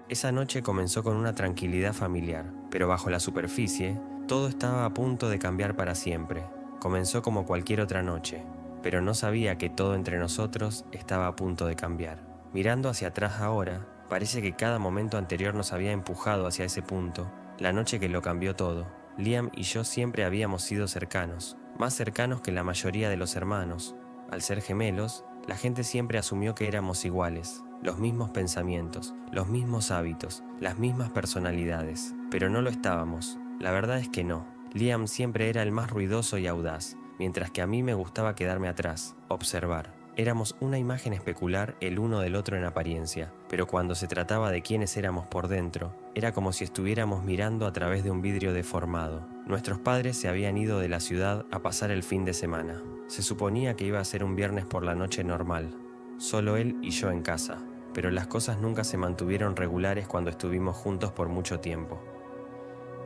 Esa noche comenzó con una tranquilidad familiar, pero bajo la superficie, todo estaba a punto de cambiar para siempre. Comenzó como cualquier otra noche, pero no sabía que todo entre nosotros estaba a punto de cambiar. Mirando hacia atrás ahora, parece que cada momento anterior nos había empujado hacia ese punto, la noche que lo cambió todo. Liam y yo siempre habíamos sido cercanos, más cercanos que la mayoría de los hermanos. Al ser gemelos, la gente siempre asumió que éramos iguales, los mismos pensamientos, los mismos hábitos, las mismas personalidades, pero no lo estábamos. La verdad es que no. Liam siempre era el más ruidoso y audaz, mientras que a mí me gustaba quedarme atrás, observar. Éramos una imagen especular el uno del otro en apariencia, pero cuando se trataba de quiénes éramos por dentro, era como si estuviéramos mirando a través de un vidrio deformado. Nuestros padres se habían ido de la ciudad a pasar el fin de semana. Se suponía que iba a ser un viernes por la noche normal, solo él y yo en casa, pero las cosas nunca se mantuvieron regulares cuando estuvimos juntos por mucho tiempo.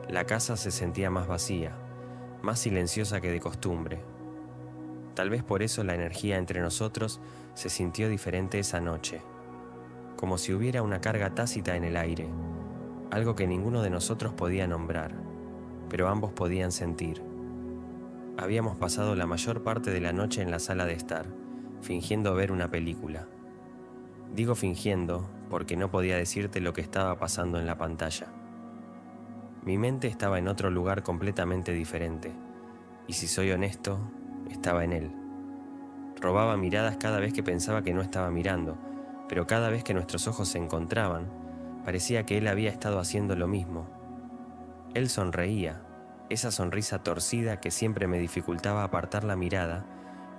La casa se sentía más vacía, más silenciosa que de costumbre. Tal vez por eso la energía entre nosotros se sintió diferente esa noche, como si hubiera una carga tácita en el aire, algo que ninguno de nosotros podía nombrar, pero ambos podían sentir. Habíamos pasado la mayor parte de la noche en la sala de estar, fingiendo ver una película. Digo fingiendo porque no podía decirte lo que estaba pasando en la pantalla. Mi mente estaba en otro lugar completamente diferente, y si soy honesto, estaba en él. Robaba miradas cada vez que pensaba que no estaba mirando, pero cada vez que nuestros ojos se encontraban, parecía que él había estado haciendo lo mismo. Él sonreía, esa sonrisa torcida que siempre me dificultaba apartar la mirada,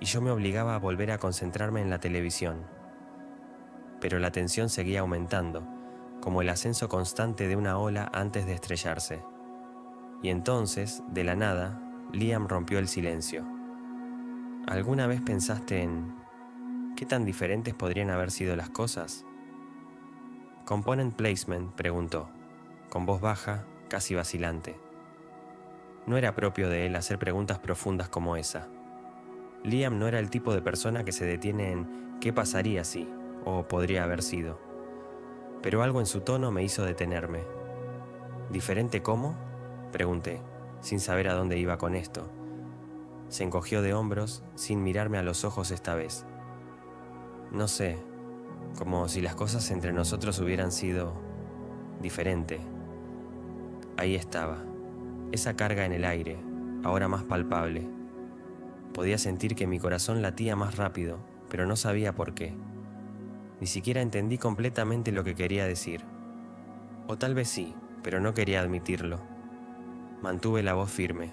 y yo me obligaba a volver a concentrarme en la televisión. Pero la tensión seguía aumentando, como el ascenso constante de una ola antes de estrellarse. Y entonces, de la nada, Liam rompió el silencio. ¿Alguna vez pensaste en qué tan diferentes podrían haber sido las cosas? Component Placement preguntó, con voz baja, casi vacilante. No era propio de él hacer preguntas profundas como esa. Liam no era el tipo de persona que se detiene en ¿qué pasaría si? O podría haber sido. Pero algo en su tono me hizo detenerme. ¿Diferente cómo? Pregunté, sin saber a dónde iba con esto. Se encogió de hombros, sin mirarme a los ojos esta vez. No sé, como si las cosas entre nosotros hubieran sido diferente. Ahí estaba, esa carga en el aire, ahora más palpable. Podía sentir que mi corazón latía más rápido, pero no sabía por qué. Ni siquiera entendí completamente lo que quería decir. O tal vez sí, pero no quería admitirlo. Mantuve la voz firme.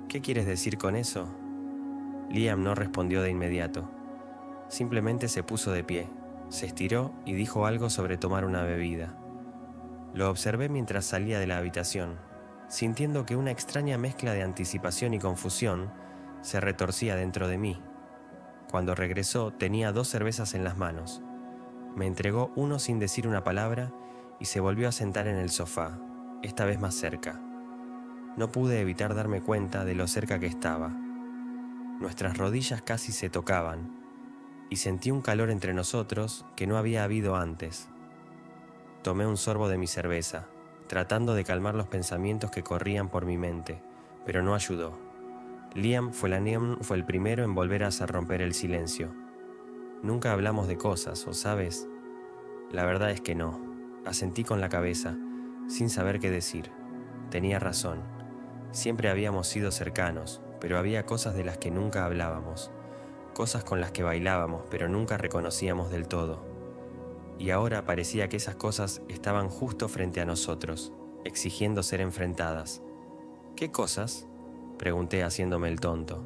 ¿Qué quieres decir con eso? Liam no respondió de inmediato. Simplemente se puso de pie, se estiró y dijo algo sobre tomar una bebida. Lo observé mientras salía de la habitación, sintiendo que una extraña mezcla de anticipación y confusión se retorcía dentro de mí. Cuando regresó tenía 2 cervezas en las manos. Me entregó uno sin decir una palabra y se volvió a sentar en el sofá, esta vez más cerca. No pude evitar darme cuenta de lo cerca que estaba. Nuestras rodillas casi se tocaban, y sentí un calor entre nosotros que no había habido antes. Tomé un sorbo de mi cerveza, tratando de calmar los pensamientos que corrían por mi mente, pero no ayudó. Liam fue el primero en volver a hacer romper el silencio. Nunca hablamos de cosas, ¿o sabes? La verdad es que no. Asentí con la cabeza, sin saber qué decir. Tenía razón. Siempre habíamos sido cercanos, pero había cosas de las que nunca hablábamos. Cosas con las que bailábamos, pero nunca reconocíamos del todo. Y ahora parecía que esas cosas estaban justo frente a nosotros, exigiendo ser enfrentadas. ¿Qué cosas? Pregunté haciéndome el tonto.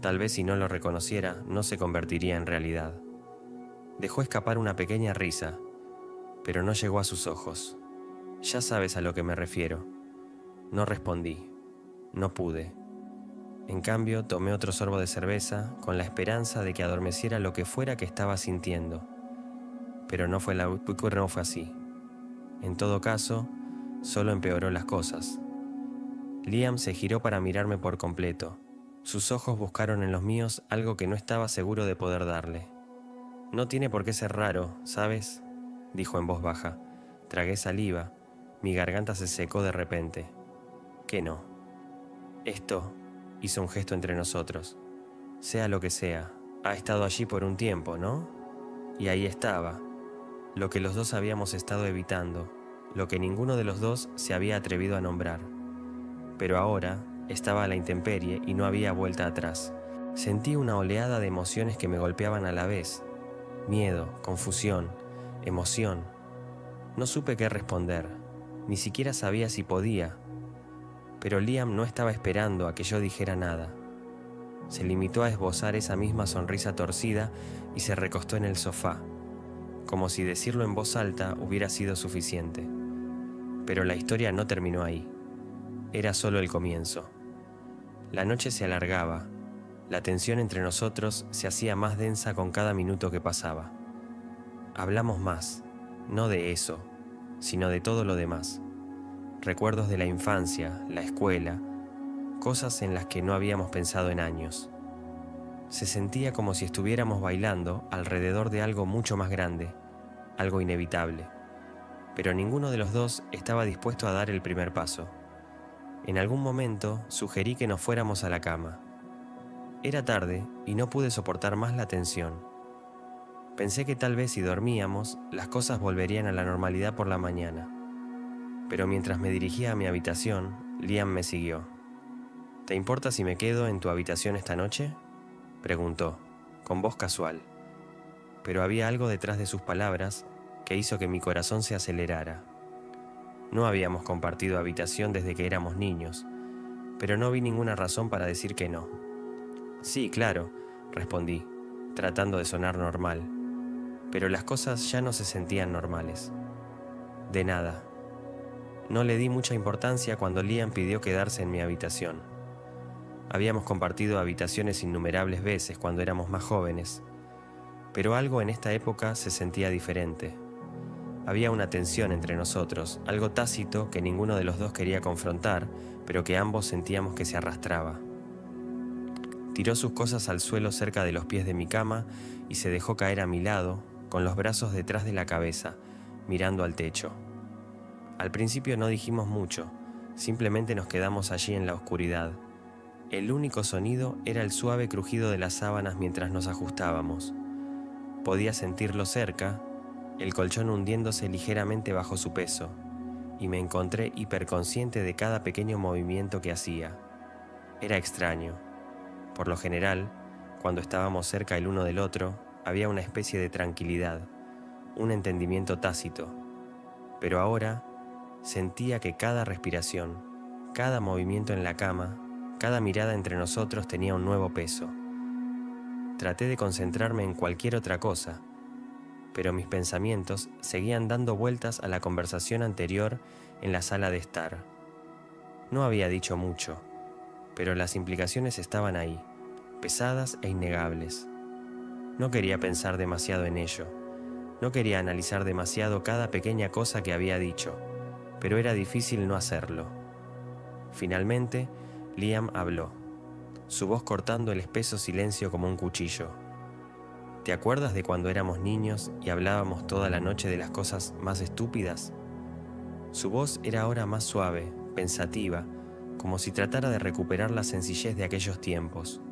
Tal vez si no lo reconociera, no se convertiría en realidad. Dejó escapar una pequeña risa, pero no llegó a sus ojos. Ya sabes a lo que me refiero. No respondí. No pude. En cambio, tomé otro sorbo de cerveza con la esperanza de que adormeciera lo que fuera que estaba sintiendo. Pero no fue así. En todo caso, solo empeoró las cosas. Liam se giró para mirarme por completo. Sus ojos buscaron en los míos algo que no estaba seguro de poder darle. No tiene por qué ser raro, ¿sabes? Dijo en voz baja. Tragué saliva, mi garganta se secó de repente. ¿Qué no? Esto hizo un gesto entre nosotros. Sea lo que sea, ha estado allí por un tiempo, ¿no? Y ahí estaba, lo que los dos habíamos estado evitando, lo que ninguno de los dos se había atrevido a nombrar. Pero ahora estaba a la intemperie y no había vuelta atrás. Sentí una oleada de emociones que me golpeaban a la vez. Miedo, confusión, emoción. No supe qué responder, ni siquiera sabía si podía. Pero Liam no estaba esperando a que yo dijera nada. Se limitó a esbozar esa misma sonrisa torcida y se recostó en el sofá, como si decirlo en voz alta hubiera sido suficiente. Pero la historia no terminó ahí. Era solo el comienzo. La noche se alargaba. La tensión entre nosotros se hacía más densa con cada minuto que pasaba. Hablamos más, no de eso, sino de todo lo demás. Recuerdos de la infancia, la escuela, cosas en las que no habíamos pensado en años. Se sentía como si estuviéramos bailando alrededor de algo mucho más grande, algo inevitable. Pero ninguno de los dos estaba dispuesto a dar el primer paso. En algún momento sugerí que nos fuéramos a la cama. Era tarde y no pude soportar más la tensión. Pensé que tal vez si dormíamos, las cosas volverían a la normalidad por la mañana. Pero mientras me dirigía a mi habitación, Liam me siguió. ¿Te importa si me quedo en tu habitación esta noche?, preguntó, con voz casual. Pero había algo detrás de sus palabras que hizo que mi corazón se acelerara. No habíamos compartido habitación desde que éramos niños, pero no vi ninguna razón para decir que no. Sí, claro, respondí, tratando de sonar normal, pero las cosas ya no se sentían normales. De nada. No le di mucha importancia cuando Liam pidió quedarse en mi habitación. Habíamos compartido habitaciones innumerables veces cuando éramos más jóvenes, pero algo en esta época se sentía diferente. Había una tensión entre nosotros, algo tácito que ninguno de los dos quería confrontar, pero que ambos sentíamos que se arrastraba. Tiró sus cosas al suelo cerca de los pies de mi cama y se dejó caer a mi lado, con los brazos detrás de la cabeza, mirando al techo. Al principio no dijimos mucho, simplemente nos quedamos allí en la oscuridad. El único sonido era el suave crujido de las sábanas mientras nos ajustábamos. Podía sentirlo cerca, el colchón hundiéndose ligeramente bajo su peso, y me encontré hiperconsciente de cada pequeño movimiento que hacía. Era extraño. Por lo general, cuando estábamos cerca el uno del otro, había una especie de tranquilidad, un entendimiento tácito. Pero ahora sentía que cada respiración, cada movimiento en la cama, cada mirada entre nosotros tenía un nuevo peso. Traté de concentrarme en cualquier otra cosa, pero mis pensamientos seguían dando vueltas a la conversación anterior en la sala de estar. No había dicho mucho, pero las implicaciones estaban ahí, pesadas e innegables. No quería pensar demasiado en ello, no quería analizar demasiado cada pequeña cosa que había dicho, pero era difícil no hacerlo. Finalmente, Liam habló, su voz cortando el espeso silencio como un cuchillo. ¿Te acuerdas de cuando éramos niños y hablábamos toda la noche de las cosas más estúpidas? Su voz era ahora más suave, pensativa, como si tratara de recuperar la sencillez de aquellos tiempos.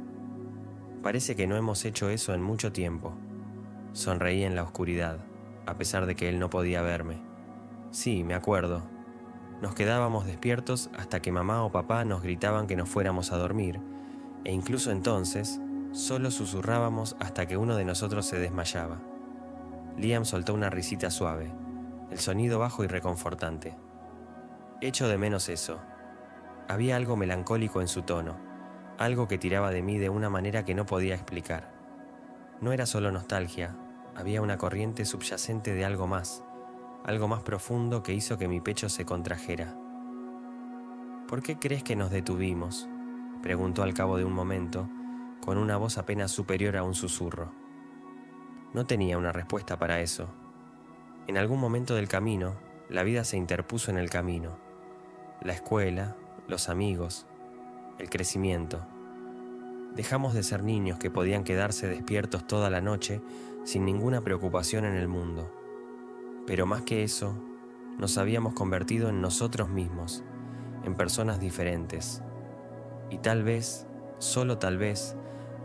Parece que no hemos hecho eso en mucho tiempo. Sonreí en la oscuridad, a pesar de que él no podía verme. Sí, me acuerdo. Nos quedábamos despiertos hasta que mamá o papá nos gritaban que nos fuéramos a dormir, e incluso entonces, solo susurrábamos hasta que uno de nosotros se desmayaba. Liam soltó una risita suave, el sonido bajo y reconfortante. Echo de menos eso. Había algo melancólico en su tono, algo que tiraba de mí de una manera que no podía explicar. No era solo nostalgia, había una corriente subyacente de algo más profundo que hizo que mi pecho se contrajera. ¿Por qué crees que nos detuvimos?, preguntó al cabo de un momento, con una voz apenas superior a un susurro. No tenía una respuesta para eso. En algún momento del camino, la vida se interpuso en el camino. La escuela, los amigos, el crecimiento. Dejamos de ser niños que podían quedarse despiertos toda la noche sin ninguna preocupación en el mundo. Pero más que eso, Nos habíamos convertido en nosotros mismos, en personas diferentes. Y tal vez, solo tal vez,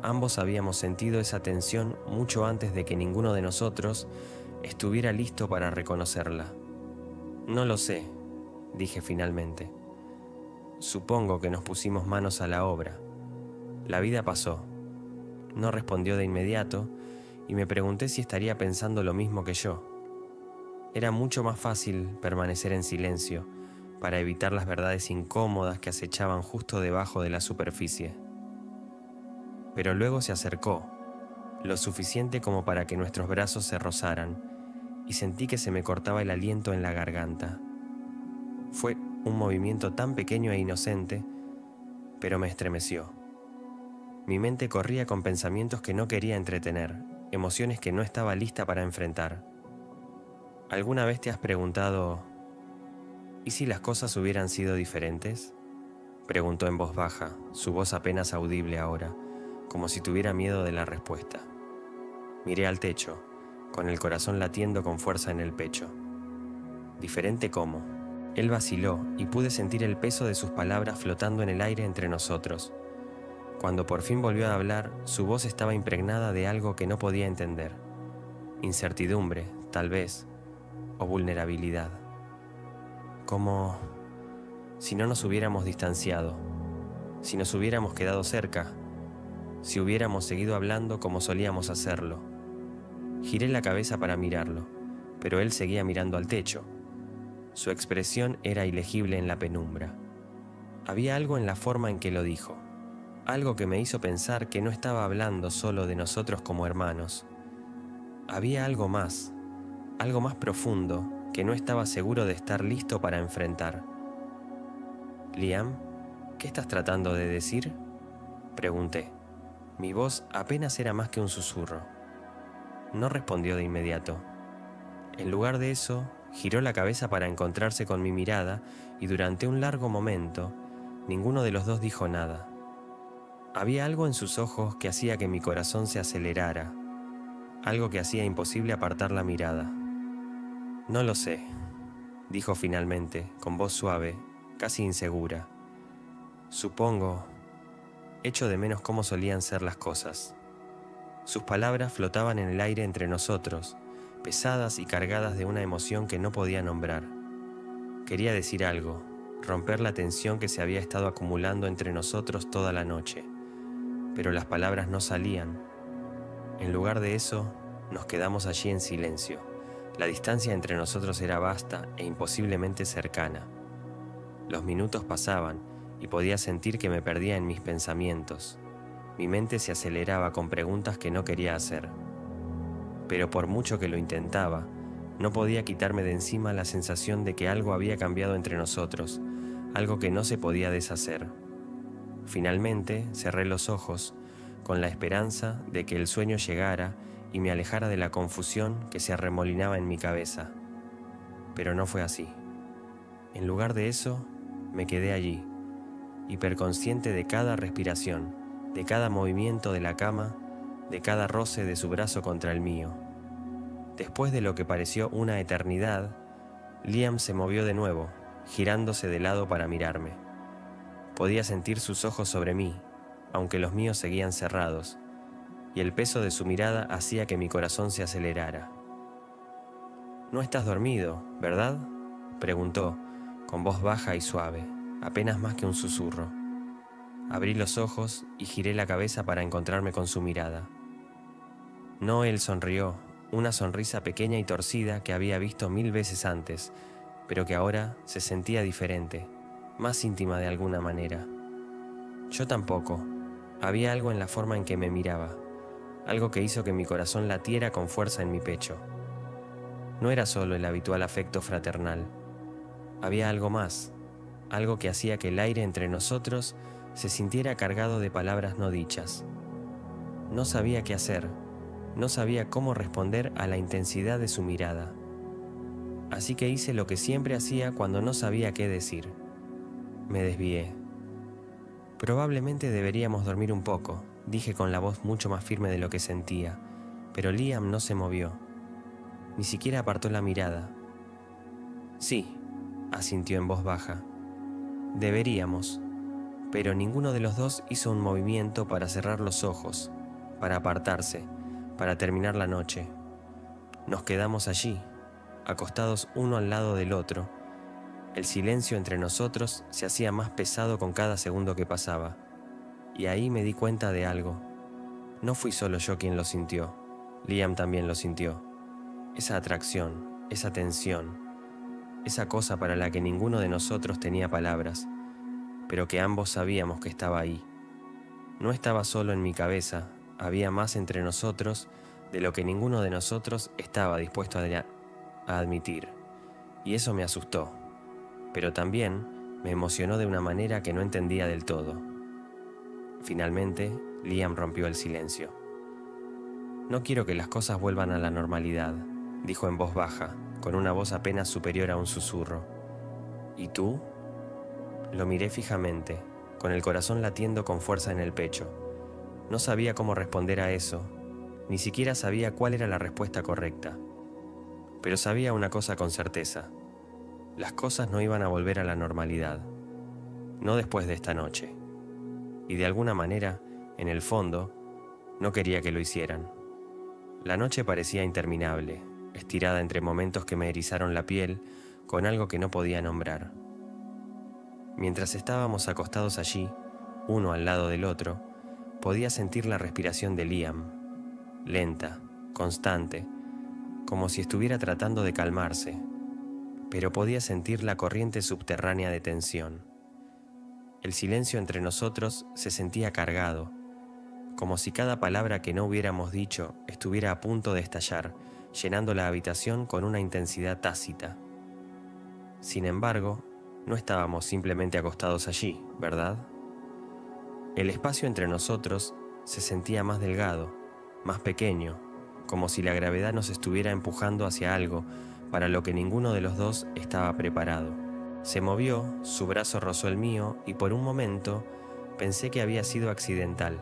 ambos habíamos sentido esa tensión mucho antes de que ninguno de nosotros estuviera listo para reconocerla. No lo sé, dije finalmente. Supongo que nos pusimos manos a la obra. La vida pasó. No respondió de inmediato y me pregunté si estaría pensando lo mismo que yo. Era mucho más fácil permanecer en silencio para evitar las verdades incómodas que acechaban justo debajo de la superficie. Pero luego se acercó, lo suficiente como para que nuestros brazos se rozaran, y sentí que se me cortaba el aliento en la garganta. Fue un movimiento tan pequeño e inocente, pero me estremeció. Mi mente corría con pensamientos que no quería entretener, emociones que no estaba lista para enfrentar. ¿Alguna vez te has preguntado, ¿y si las cosas hubieran sido diferentes? Preguntó en voz baja, su voz apenas audible ahora, como si tuviera miedo de la respuesta. Miré al techo, con el corazón latiendo con fuerza en el pecho. ¿Diferente cómo? Él vaciló y pude sentir el peso de sus palabras flotando en el aire entre nosotros. Cuando por fin volvió a hablar, su voz estaba impregnada de algo que no podía entender. Incertidumbre, tal vez, o vulnerabilidad. Como si no nos hubiéramos distanciado, si nos hubiéramos quedado cerca, si hubiéramos seguido hablando como solíamos hacerlo. Giré la cabeza para mirarlo, pero él seguía mirando al techo. Su expresión era ilegible en la penumbra. Había algo en la forma en que lo dijo, algo que me hizo pensar que no estaba hablando solo de nosotros como hermanos. Había algo más profundo que no estaba seguro de estar listo para enfrentar. «Liam, ¿qué estás tratando de decir?», pregunté. Mi voz apenas era más que un susurro. No respondió de inmediato. En lugar de eso, giró la cabeza para encontrarse con mi mirada y durante un largo momento, ninguno de los dos dijo nada. Había algo en sus ojos que hacía que mi corazón se acelerara, algo que hacía imposible apartar la mirada. «No lo sé», dijo finalmente, con voz suave, casi insegura. «Supongo, echo de menos cómo solían ser las cosas». Sus palabras flotaban en el aire entre nosotros, pesadas y cargadas de una emoción que no podía nombrar. Quería decir algo, romper la tensión que se había estado acumulando entre nosotros toda la noche, pero las palabras no salían. En lugar de eso, nos quedamos allí en silencio. La distancia entre nosotros era vasta e imposiblemente cercana. Los minutos pasaban y podía sentir que me perdía en mis pensamientos. Mi mente se aceleraba con preguntas que no quería hacer. Pero por mucho que lo intentaba, no podía quitarme de encima la sensación de que algo había cambiado entre nosotros, algo que no se podía deshacer. Finalmente cerré los ojos, con la esperanza de que el sueño llegara y me alejara de la confusión que se arremolinaba en mi cabeza. Pero no fue así. En lugar de eso, me quedé allí, hiperconsciente de cada respiración, de cada movimiento de la cama, de cada roce de su brazo contra el mío. Después de lo que pareció una eternidad, Liam se movió de nuevo, girándose de lado para mirarme. Podía sentir sus ojos sobre mí, aunque los míos seguían cerrados, y el peso de su mirada hacía que mi corazón se acelerara. «No estás dormido, ¿verdad?», preguntó, con voz baja y suave, apenas más que un susurro. Abrí los ojos y giré la cabeza para encontrarme con su mirada. No, él sonrió, una sonrisa pequeña y torcida que había visto 1000 veces antes, pero que ahora se sentía diferente, más íntima de alguna manera. Yo tampoco. Había algo en la forma en que me miraba, algo que hizo que mi corazón latiera con fuerza en mi pecho. No era solo el habitual afecto fraternal. Había algo más, algo que hacía que el aire entre nosotros se sintiera cargado de palabras no dichas. No sabía qué hacer, no sabía cómo responder a la intensidad de su mirada. Así que hice lo que siempre hacía cuando no sabía qué decir. Me desvié. «Probablemente deberíamos dormir un poco», dije con la voz mucho más firme de lo que sentía, pero Liam no se movió. Ni siquiera apartó la mirada. Sí, asintió en voz baja. Deberíamos. Pero ninguno de los dos hizo un movimiento para cerrar los ojos, para apartarse, para terminar la noche. Nos quedamos allí, acostados uno al lado del otro. El silencio entre nosotros se hacía más pesado con cada segundo que pasaba. Y ahí me di cuenta de algo. No fui solo yo quien lo sintió. Liam también lo sintió. Esa atracción, esa tensión, esa cosa para la que ninguno de nosotros tenía palabras, pero que ambos sabíamos que estaba ahí. No estaba solo en mi cabeza, había más entre nosotros de lo que ninguno de nosotros estaba dispuesto a admitir. Y eso me asustó, pero también me emocionó de una manera que no entendía del todo. Finalmente, Liam rompió el silencio. No quiero que las cosas vuelvan a la normalidad, dijo en voz baja, con una voz apenas superior a un susurro. ¿Y tú? Lo miré fijamente, con el corazón latiendo con fuerza en el pecho. No sabía cómo responder a eso, ni siquiera sabía cuál era la respuesta correcta. Pero sabía una cosa con certeza: las cosas no iban a volver a la normalidad, no después de esta noche. Y de alguna manera, en el fondo, no quería que lo hicieran. La noche parecía interminable, estirada entre momentos que me erizaron la piel con algo que no podía nombrar. Mientras estábamos acostados allí, uno al lado del otro, podía sentir la respiración de Liam, lenta, constante, como si estuviera tratando de calmarse, pero podía sentir la corriente subterránea de tensión. El silencio entre nosotros se sentía cargado, como si cada palabra que no hubiéramos dicho estuviera a punto de estallar, llenando la habitación con una intensidad tácita. Sin embargo, no estábamos simplemente acostados allí, ¿verdad? El espacio entre nosotros se sentía más delgado, más pequeño, como si la gravedad nos estuviera empujando hacia algo para lo que ninguno de los dos estaba preparado. Se movió, su brazo rozó el mío y por un momento pensé que había sido accidental.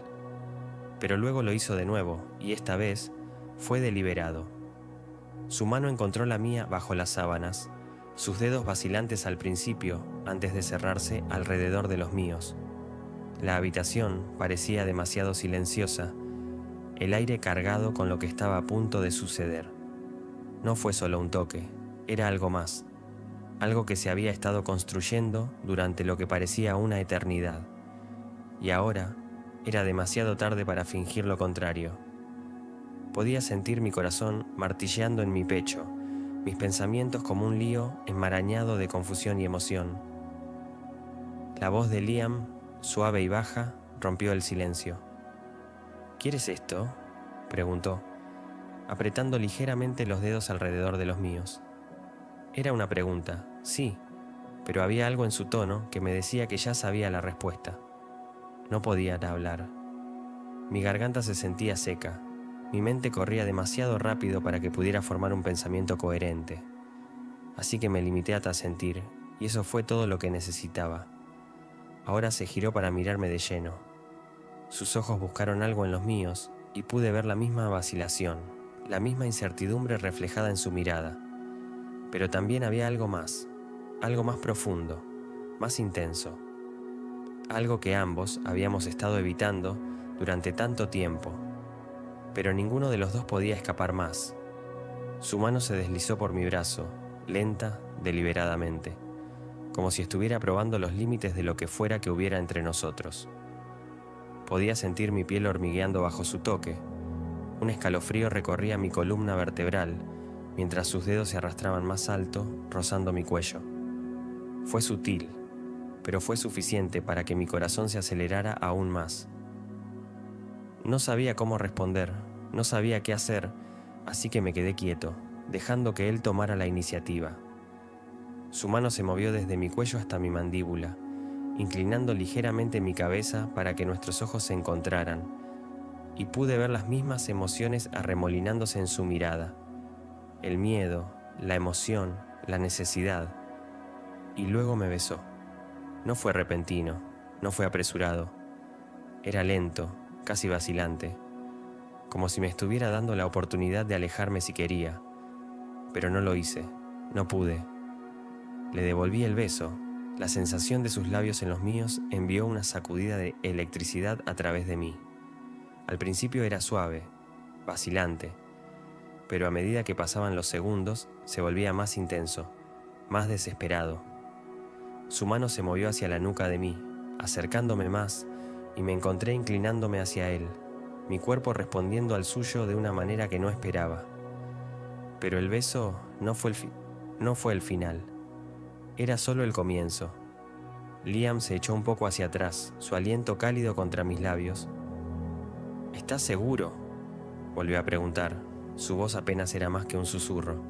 Pero luego lo hizo de nuevo y esta vez fue deliberado. Su mano encontró la mía bajo las sábanas, sus dedos vacilantes al principio antes de cerrarse alrededor de los míos. La habitación parecía demasiado silenciosa, el aire cargado con lo que estaba a punto de suceder. No fue solo un toque, era algo más, algo que se había estado construyendo durante lo que parecía una eternidad. Y ahora era demasiado tarde para fingir lo contrario. Podía sentir mi corazón martilleando en mi pecho, mis pensamientos como un lío enmarañado de confusión y emoción. La voz de Liam, suave y baja, rompió el silencio. ¿Quieres esto?, preguntó, apretando ligeramente los dedos alrededor de los míos. Era una pregunta, sí, pero había algo en su tono que me decía que ya sabía la respuesta. No podía hablar. Mi garganta se sentía seca. Mi mente corría demasiado rápido para que pudiera formar un pensamiento coherente. Así que me limité a asentir, y eso fue todo lo que necesitaba. Ahora se giró para mirarme de lleno. Sus ojos buscaron algo en los míos, y pude ver la misma vacilación, la misma incertidumbre reflejada en su mirada. Pero también había algo más profundo, más intenso. Algo que ambos habíamos estado evitando durante tanto tiempo. Pero ninguno de los dos podía escapar más. Su mano se deslizó por mi brazo, lenta, deliberadamente, como si estuviera probando los límites de lo que fuera que hubiera entre nosotros. Podía sentir mi piel hormigueando bajo su toque. Un escalofrío recorría mi columna vertebral, mientras sus dedos se arrastraban más alto, rozando mi cuello. Fue sutil, pero fue suficiente para que mi corazón se acelerara aún más. No sabía cómo responder, no sabía qué hacer, así que me quedé quieto, dejando que él tomara la iniciativa. Su mano se movió desde mi cuello hasta mi mandíbula, inclinando ligeramente mi cabeza para que nuestros ojos se encontraran, y pude ver las mismas emociones arremolinándose en su mirada. El miedo, la emoción, la necesidad. Y luego me besó. No fue repentino, no fue apresurado. Era lento, casi vacilante, como si me estuviera dando la oportunidad de alejarme si quería, pero no lo hice, no pude. Le devolví el beso. La sensación de sus labios en los míos envió una sacudida de electricidad a través de mí. Al principio era suave, vacilante, pero a medida que pasaban los segundos se volvía más intenso, más desesperado. Su mano se movió hacia la nuca de mí, acercándome más, y me encontré inclinándome hacia él, mi cuerpo respondiendo al suyo de una manera que no esperaba. Pero el beso no fue el final, era solo el comienzo. Liam se echó un poco hacia atrás, su aliento cálido contra mis labios. ¿Estás seguro?, volvió a preguntar. Su voz apenas era más que un susurro.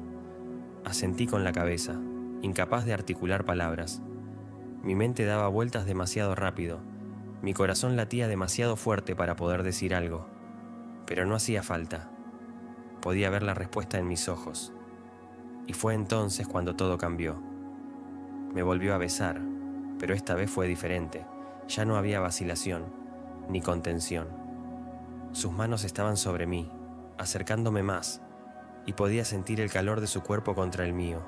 Asentí con la cabeza, incapaz de articular palabras. Mi mente daba vueltas demasiado rápido. Mi corazón latía demasiado fuerte para poder decir algo. Pero no hacía falta. Podía ver la respuesta en mis ojos. Y fue entonces cuando todo cambió. Me volvió a besar, pero esta vez fue diferente. Ya no había vacilación, ni contención. Sus manos estaban sobre mí, acercándome más, y podía sentir el calor de su cuerpo contra el mío.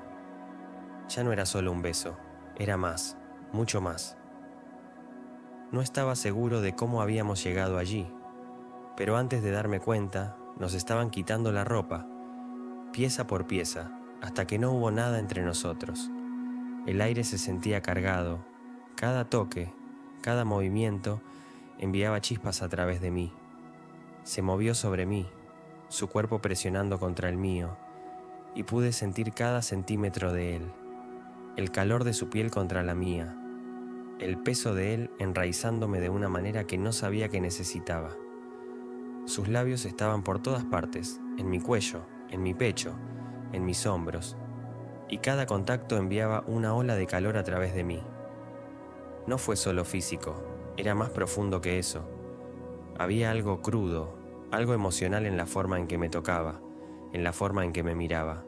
Ya no era solo un beso, era más, mucho más. No estaba seguro de cómo habíamos llegado allí, pero antes de darme cuenta, nos estaban quitando la ropa, pieza por pieza, hasta que no hubo nada entre nosotros. El aire se sentía cargado, cada toque, cada movimiento enviaba chispas a través de mí. Se movió sobre mí, su cuerpo presionando contra el mío, y pude sentir cada centímetro de él, el calor de su piel contra la mía, el peso de él enraizándome de una manera que no sabía que necesitaba. Sus labios estaban por todas partes, en mi cuello, en mi pecho, en mis hombros, y cada contacto enviaba una ola de calor a través de mí. No fue solo físico, era más profundo que eso. Había algo crudo, algo emocional en la forma en que me tocaba, en la forma en que me miraba.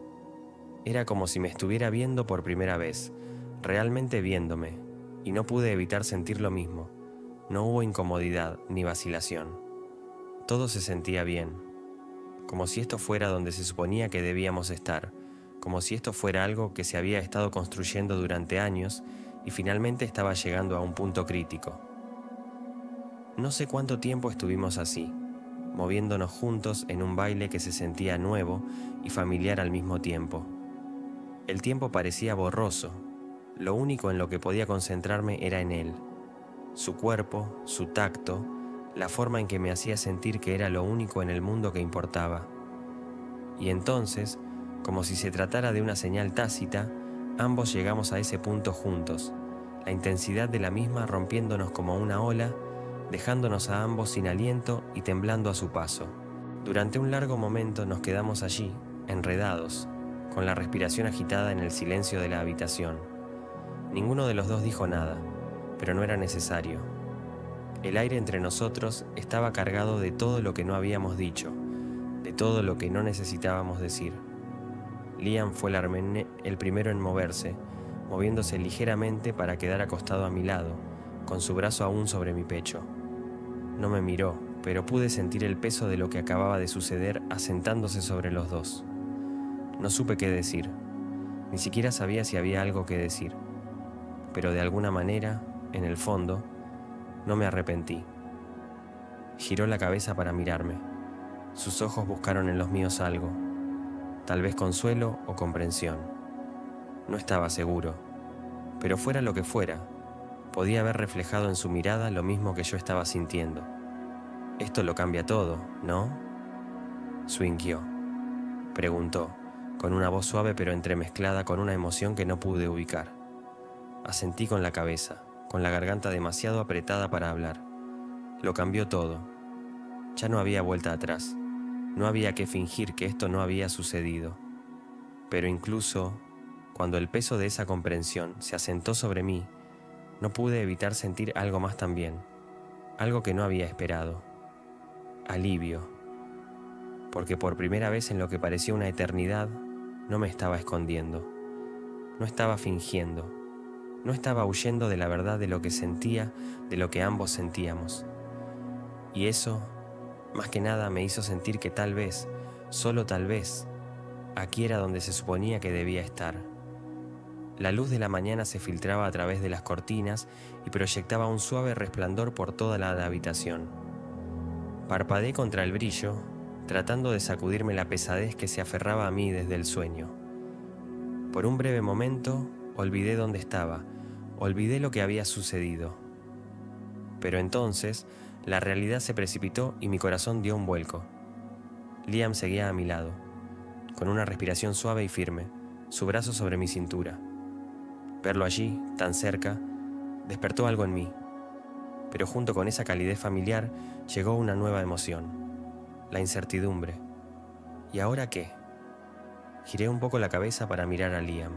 Era como si me estuviera viendo por primera vez, realmente viéndome, y no pude evitar sentir lo mismo. No hubo incomodidad ni vacilación. Todo se sentía bien, como si esto fuera donde se suponía que debíamos estar, como si esto fuera algo que se había estado construyendo durante años y finalmente estaba llegando a un punto crítico. No sé cuánto tiempo estuvimos así, moviéndonos juntos en un baile que se sentía nuevo y familiar al mismo tiempo. El tiempo parecía borroso, lo único en lo que podía concentrarme era en él, su cuerpo, su tacto, la forma en que me hacía sentir que era lo único en el mundo que importaba. Y entonces, como si se tratara de una señal tácita, ambos llegamos a ese punto juntos, la intensidad de la misma rompiéndonos como una ola, dejándonos a ambos sin aliento y temblando a su paso. Durante un largo momento nos quedamos allí, enredados, con la respiración agitada en el silencio de la habitación. Ninguno de los dos dijo nada, pero no era necesario. El aire entre nosotros estaba cargado de todo lo que no habíamos dicho, de todo lo que no necesitábamos decir. Liam fue el primero en moverse, moviéndose ligeramente para quedar acostado a mi lado, con su brazo aún sobre mi pecho. No me miró, pero pude sentir el peso de lo que acababa de suceder asentándose sobre los dos. No supe qué decir, ni siquiera sabía si había algo que decir, pero de alguna manera, en el fondo, no me arrepentí. Giró la cabeza para mirarme. Sus ojos buscaron en los míos algo, tal vez consuelo o comprensión. No estaba seguro, pero fuera lo que fuera, podía haber reflejado en su mirada lo mismo que yo estaba sintiendo. Esto lo cambia todo, ¿no? Swinguió. Preguntó, con una voz suave pero entremezclada con una emoción que no pude ubicar. Asentí con la cabeza, con la garganta demasiado apretada para hablar. Lo cambió todo. Ya no había vuelta atrás. No había que fingir que esto no había sucedido. Pero incluso cuando el peso de esa comprensión se asentó sobre mí, no pude evitar sentir algo más también, algo que no había esperado. Alivio. Porque por primera vez en lo que parecía una eternidad, no me estaba escondiendo. No estaba fingiendo. No estaba huyendo de la verdad de lo que sentía, de lo que ambos sentíamos. Y eso, más que nada, me hizo sentir que tal vez, solo tal vez, aquí era donde se suponía que debía estar. La luz de la mañana se filtraba a través de las cortinas y proyectaba un suave resplandor por toda la habitación. Parpadeé contra el brillo, tratando de sacudirme la pesadez que se aferraba a mí desde el sueño. Por un breve momento, olvidé dónde estaba, olvidé lo que había sucedido. Pero entonces, la realidad se precipitó y mi corazón dio un vuelco. Liam seguía a mi lado, con una respiración suave y firme, su brazo sobre mi cintura. Verlo allí, tan cerca, despertó algo en mí, pero junto con esa calidez familiar llegó una nueva emoción, la incertidumbre. ¿Y ahora qué? Giré un poco la cabeza para mirar a Liam.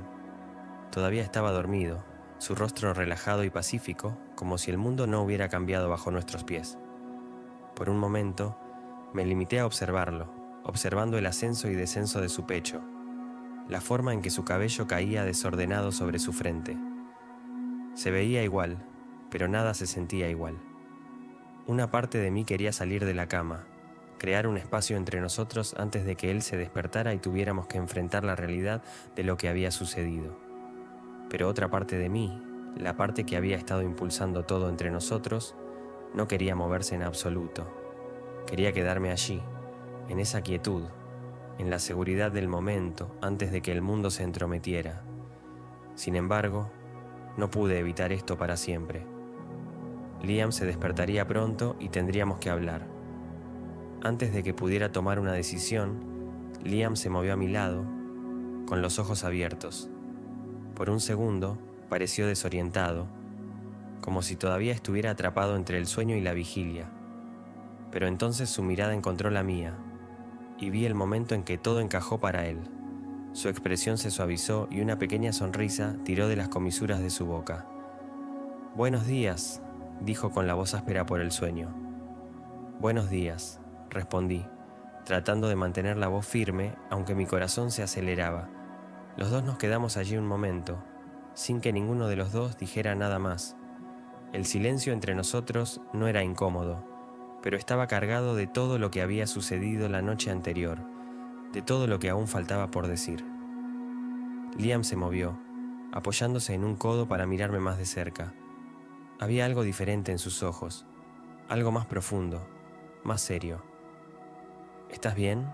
Todavía estaba dormido, su rostro relajado y pacífico, como si el mundo no hubiera cambiado bajo nuestros pies. Por un momento, me limité a observarlo, observando el ascenso y descenso de su pecho, la forma en que su cabello caía desordenado sobre su frente. Se veía igual, pero nada se sentía igual. Una parte de mí quería salir de la cama, crear un espacio entre nosotros antes de que él se despertara y tuviéramos que enfrentar la realidad de lo que había sucedido. Pero otra parte de mí, la parte que había estado impulsando todo entre nosotros, no quería moverse en absoluto. Quería quedarme allí, en esa quietud, en la seguridad del momento antes de que el mundo se entrometiera. Sin embargo, no pude evitar esto para siempre. Liam se despertaría pronto y tendríamos que hablar. Antes de que pudiera tomar una decisión, Liam se movió a mi lado, con los ojos abiertos. Por un segundo, pareció desorientado, como si todavía estuviera atrapado entre el sueño y la vigilia. Pero entonces su mirada encontró la mía, y vi el momento en que todo encajó para él. Su expresión se suavizó y una pequeña sonrisa tiró de las comisuras de su boca. «Buenos días», dijo con la voz áspera por el sueño. «Buenos días», respondí, tratando de mantener la voz firme, aunque mi corazón se aceleraba. Los dos nos quedamos allí un momento, sin que ninguno de los dos dijera nada más. El silencio entre nosotros no era incómodo, pero estaba cargado de todo lo que había sucedido la noche anterior, de todo lo que aún faltaba por decir. Liam se movió, apoyándose en un codo para mirarme más de cerca. Había algo diferente en sus ojos, algo más profundo, más serio. «¿Estás bien?»,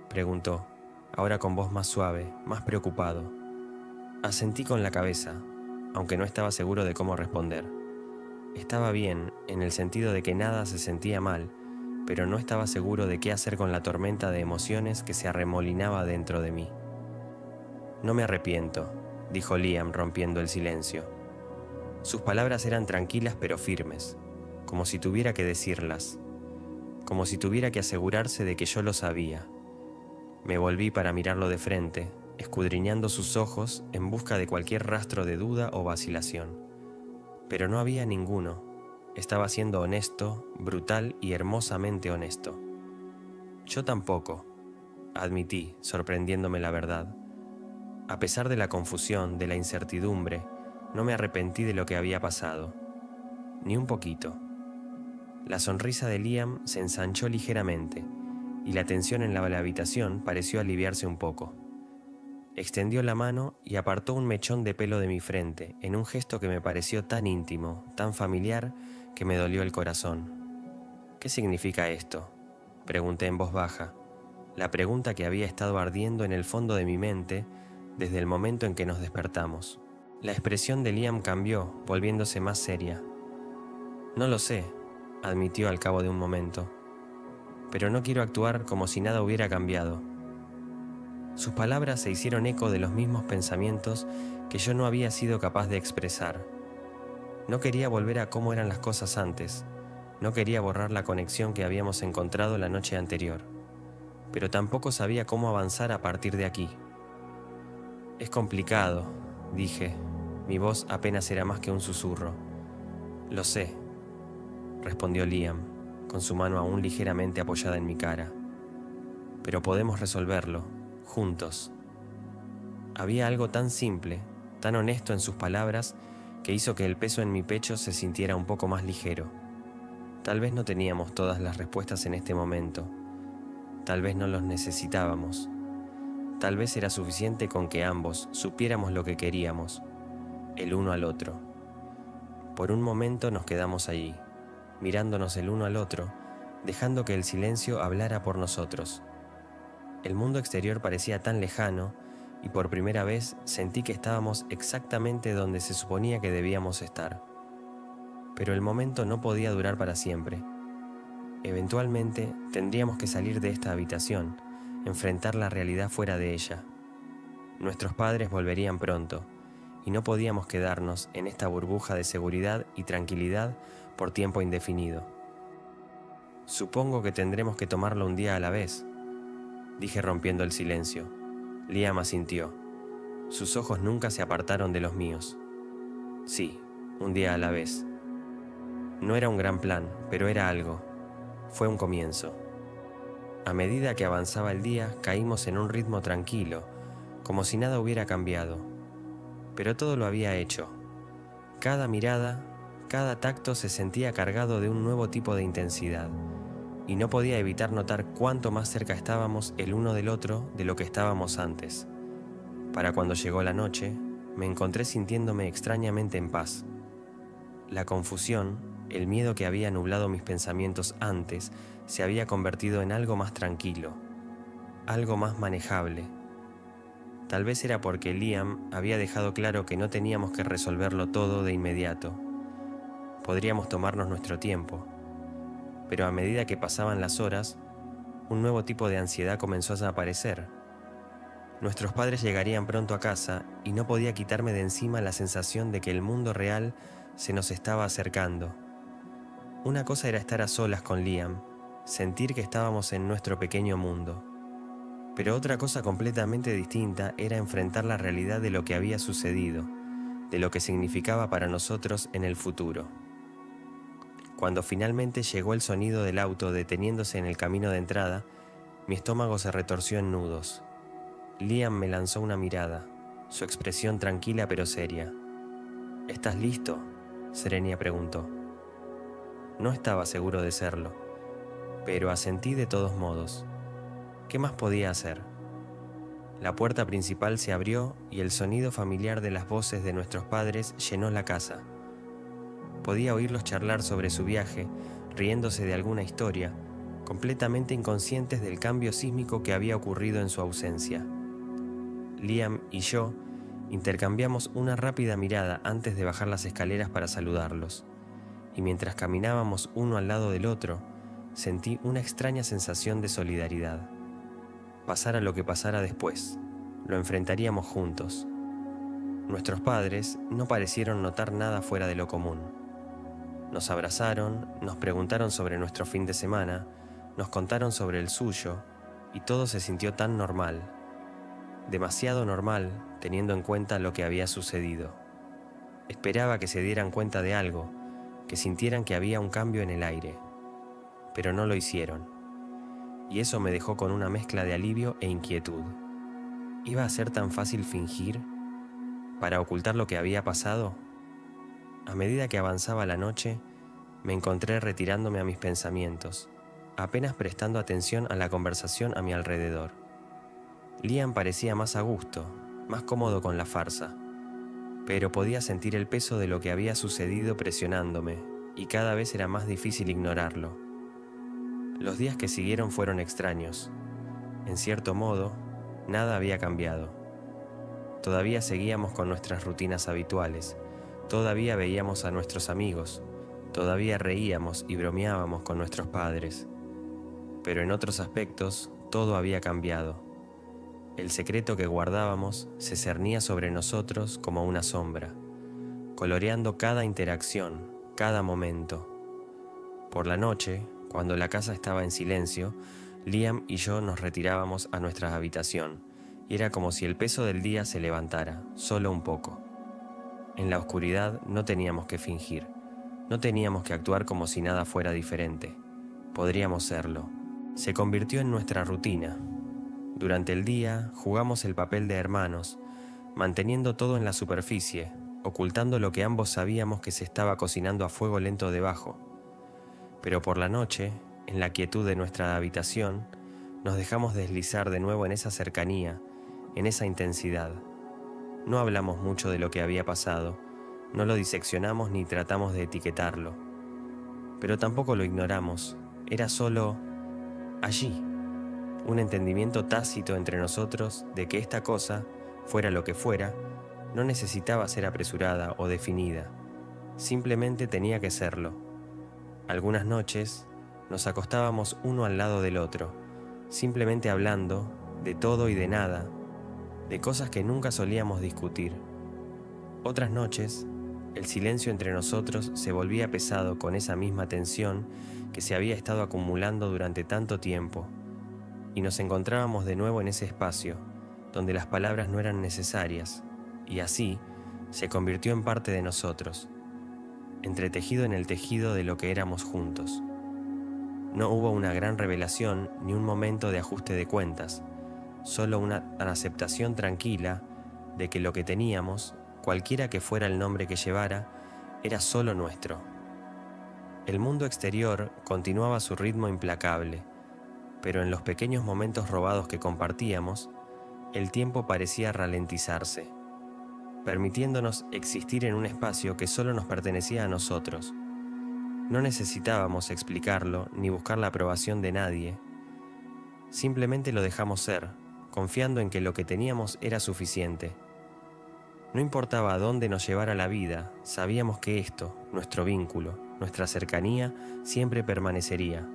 preguntó, ahora con voz más suave, más preocupado. Asentí con la cabeza, aunque no estaba seguro de cómo responder. Estaba bien, en el sentido de que nada se sentía mal, pero no estaba seguro de qué hacer con la tormenta de emociones que se arremolinaba dentro de mí. «No me arrepiento», dijo Liam rompiendo el silencio. Sus palabras eran tranquilas pero firmes, como si tuviera que decirlas, como si tuviera que asegurarse de que yo lo sabía. Me volví para mirarlo de frente, escudriñando sus ojos en busca de cualquier rastro de duda o vacilación. Pero no había ninguno. Estaba siendo honesto, brutal y hermosamente honesto. Yo tampoco, admití, sorprendiéndome la verdad. A pesar de la confusión, de la incertidumbre, no me arrepentí de lo que había pasado. Ni un poquito. La sonrisa de Liam se ensanchó ligeramente, y la tensión en la habitación pareció aliviarse un poco. Extendió la mano y apartó un mechón de pelo de mi frente, en un gesto que me pareció tan íntimo, tan familiar, que me dolió el corazón. «¿Qué significa esto?», pregunté en voz baja, la pregunta que había estado ardiendo en el fondo de mi mente desde el momento en que nos despertamos. La expresión de Liam cambió, volviéndose más seria. «No lo sé», admitió al cabo de un momento, «pero no quiero actuar como si nada hubiera cambiado». Sus palabras se hicieron eco de los mismos pensamientos que yo no había sido capaz de expresar. No quería volver a cómo eran las cosas antes, no quería borrar la conexión que habíamos encontrado la noche anterior, pero tampoco sabía cómo avanzar a partir de aquí. «Es complicado», dije, mi voz apenas era más que un susurro. «Lo sé», respondió Liam, con su mano aún ligeramente apoyada en mi cara. «Pero podemos resolverlo, juntos». Había algo tan simple, tan honesto en sus palabras, que hizo que el peso en mi pecho se sintiera un poco más ligero. Tal vez no teníamos todas las respuestas en este momento. Tal vez no los necesitábamos. Tal vez era suficiente con que ambos supiéramos lo que queríamos, el uno al otro. Por un momento nos quedamos allí, mirándonos el uno al otro, dejando que el silencio hablara por nosotros. El mundo exterior parecía tan lejano y por primera vez sentí que estábamos exactamente donde se suponía que debíamos estar. Pero el momento no podía durar para siempre. Eventualmente tendríamos que salir de esta habitación, enfrentar la realidad fuera de ella. Nuestros padres volverían pronto, y no podíamos quedarnos en esta burbuja de seguridad y tranquilidad por tiempo indefinido. Supongo que tendremos que tomarlo un día a la vez, dije rompiendo el silencio. Liam asintió. Sus ojos nunca se apartaron de los míos. Sí, un día a la vez. No era un gran plan, pero era algo. Fue un comienzo. A medida que avanzaba el día, caímos en un ritmo tranquilo, como si nada hubiera cambiado. Pero todo lo había hecho. Cada mirada, cada tacto se sentía cargado de un nuevo tipo de intensidad, y no podía evitar notar cuánto más cerca estábamos el uno del otro de lo que estábamos antes. Para cuando llegó la noche, me encontré sintiéndome extrañamente en paz. La confusión, el miedo que había nublado mis pensamientos antes, se había convertido en algo más tranquilo, algo más manejable. Tal vez era porque Liam había dejado claro que no teníamos que resolverlo todo de inmediato. Podríamos tomarnos nuestro tiempo. Pero a medida que pasaban las horas, un nuevo tipo de ansiedad comenzó a aparecer. Nuestros padres llegarían pronto a casa y no podía quitarme de encima la sensación de que el mundo real se nos estaba acercando. Una cosa era estar a solas con Liam, sentir que estábamos en nuestro pequeño mundo. Pero otra cosa completamente distinta era enfrentar la realidad de lo que había sucedido, de lo que significaba para nosotros en el futuro. Cuando finalmente llegó el sonido del auto deteniéndose en el camino de entrada, mi estómago se retorció en nudos. Liam me lanzó una mirada, su expresión tranquila pero seria. ¿Estás listo?, Serenia preguntó. No estaba seguro de serlo, pero asentí de todos modos. ¿Qué más podía hacer? La puerta principal se abrió y el sonido familiar de las voces de nuestros padres llenó la casa. Podía oírlos charlar sobre su viaje, riéndose de alguna historia, completamente inconscientes del cambio sísmico que había ocurrido en su ausencia. Liam y yo intercambiamos una rápida mirada antes de bajar las escaleras para saludarlos, y mientras caminábamos uno al lado del otro, sentí una extraña sensación de solidaridad. Pasara lo que pasara después, lo enfrentaríamos juntos. Nuestros padres no parecieron notar nada fuera de lo común. Nos abrazaron, nos preguntaron sobre nuestro fin de semana, nos contaron sobre el suyo, y todo se sintió tan normal. Demasiado normal, teniendo en cuenta lo que había sucedido. Esperaba que se dieran cuenta de algo, que sintieran que había un cambio en el aire, pero no lo hicieron, y eso me dejó con una mezcla de alivio e inquietud. ¿Iba a ser tan fácil fingir para ocultar lo que había pasado? A medida que avanzaba la noche, me encontré retirándome a mis pensamientos, apenas prestando atención a la conversación a mi alrededor. Liam parecía más a gusto, más cómodo con la farsa, pero podía sentir el peso de lo que había sucedido presionándome, y cada vez era más difícil ignorarlo. Los días que siguieron fueron extraños. En cierto modo, nada había cambiado. Todavía seguíamos con nuestras rutinas habituales, todavía veíamos a nuestros amigos, todavía reíamos y bromeábamos con nuestros padres. Pero en otros aspectos, todo había cambiado. El secreto que guardábamos se cernía sobre nosotros como una sombra, coloreando cada interacción, cada momento. Por la noche, cuando la casa estaba en silencio, Liam y yo nos retirábamos a nuestra habitación, y era como si el peso del día se levantara, solo un poco. En la oscuridad no teníamos que fingir, no teníamos que actuar como si nada fuera diferente. Podríamos serlo. Se convirtió en nuestra rutina. Durante el día jugamos el papel de hermanos, manteniendo todo en la superficie, ocultando lo que ambos sabíamos que se estaba cocinando a fuego lento debajo. Pero por la noche, en la quietud de nuestra habitación, nos dejamos deslizar de nuevo en esa cercanía, en esa intensidad. No hablamos mucho de lo que había pasado, no lo diseccionamos ni tratamos de etiquetarlo, pero tampoco lo ignoramos, era solo allí, un entendimiento tácito entre nosotros de que esta cosa, fuera lo que fuera, no necesitaba ser apresurada o definida, simplemente tenía que serlo. Algunas noches nos acostábamos uno al lado del otro, simplemente hablando de todo y de nada, de cosas que nunca solíamos discutir. Otras noches, el silencio entre nosotros se volvía pesado con esa misma tensión que se había estado acumulando durante tanto tiempo, y nos encontrábamos de nuevo en ese espacio, donde las palabras no eran necesarias, y así se convirtió en parte de nosotros, entretejido en el tejido de lo que éramos juntos. No hubo una gran revelación ni un momento de ajuste de cuentas, solo una aceptación tranquila de que lo que teníamos, cualquiera que fuera el nombre que llevara, era solo nuestro. El mundo exterior continuaba su ritmo implacable, pero en los pequeños momentos robados que compartíamos, el tiempo parecía ralentizarse, permitiéndonos existir en un espacio que solo nos pertenecía a nosotros. No necesitábamos explicarlo ni buscar la aprobación de nadie. Simplemente lo dejamos ser, confiando en que lo que teníamos era suficiente. No importaba a dónde nos llevara la vida, sabíamos que esto, nuestro vínculo, nuestra cercanía, siempre permanecería.